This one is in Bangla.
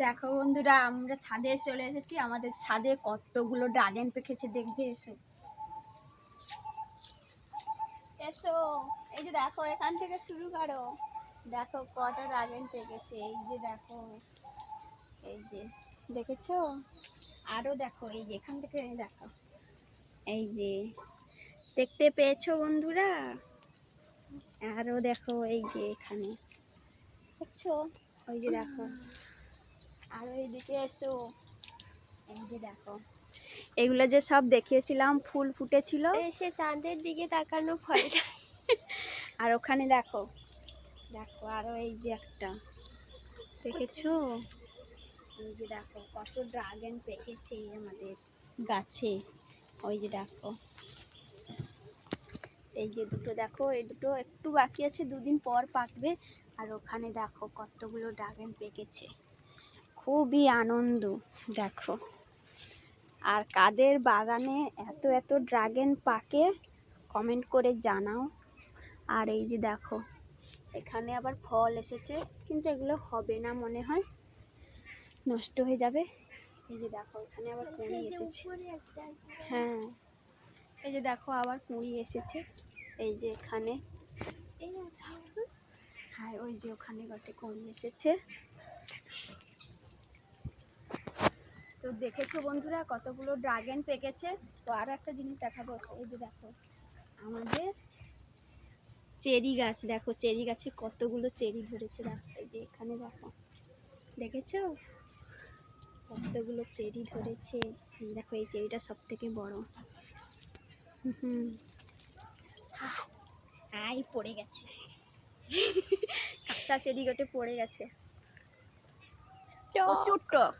দেখো বন্ধুরা, আমরা ছাদে চলে এসেছি। আমাদের ছাদে কতগুলো ড্রাগন পেকেছে, দেখবে এসো এসো। এই যে দেখো, এখান থেকে শুরু করো। দেখো কটা ড্রাগন পেকেছে, এই যে দেখো, এই যে দেখেছো। আরো দেখো, এই যে এখান থেকে দেখো, এই যে দেখতে পেয়েছো বন্ধুরা। আরো দেখো, এই যে এখানে দেখছো, ওই যে দেখো। আরো এইদিকে এসো, এই যে দেখো, এগুলো যে সব দেখিয়েছিলাম ফুল ফুটেছিল, সে চাঁদের দিকে তাকানো ফলটা। আর ওখানে দেখো দেখো আরো এই যে একটা দেখেছো, এই যে দেখো কত ড্রাগন পেকেছে আমাদের গাছে। ওই যে দেখো, এই যে দুটো দেখো, এই দুটো একটু বাকি আছে, দুদিন পর পাকবে। আর ওখানে দেখো কতগুলো ড্রাগন পেকেছে, খুবই আনন্দ। দেখো, আর কাদের বাগানে এত এত ড্রাগন পাকে কমেন্ট করে জানাও। আর এই যে দেখো, এখানে আবার ফল এসেছে, কিন্তু এগুলো হবে না মনে হয়, নষ্ট হয়ে যাবে। এই যে দেখো, এখানে আবার কুঁড়ি এসেছে। হ্যাঁ, এই যে দেখো আবার কুঁড়ি এসেছে, এই যে এখানে। হ্যাঁ, ওই যে ওখানে গটে কুঁড়ি এসেছে। তো দেখেছো বন্ধুরা কতগুলো ড্রাগন পেকেছে। তো আরো একটা জিনিস দেখাবো, এই যে দেখো আমাদের চেরি গাছ। দেখো চেরি গাছে কতগুলো চেরি ধরেছে, দেখো এই যে এখানে দেখো, দেখেছো কতগুলো চেরি ধরেছে। দেখো এই চেরিটা সব থেকে বড়। হুম, আই পড়ে গেছে, কাঁচা চেরি গোটে পড়ে গেছে, প্রচুর টক।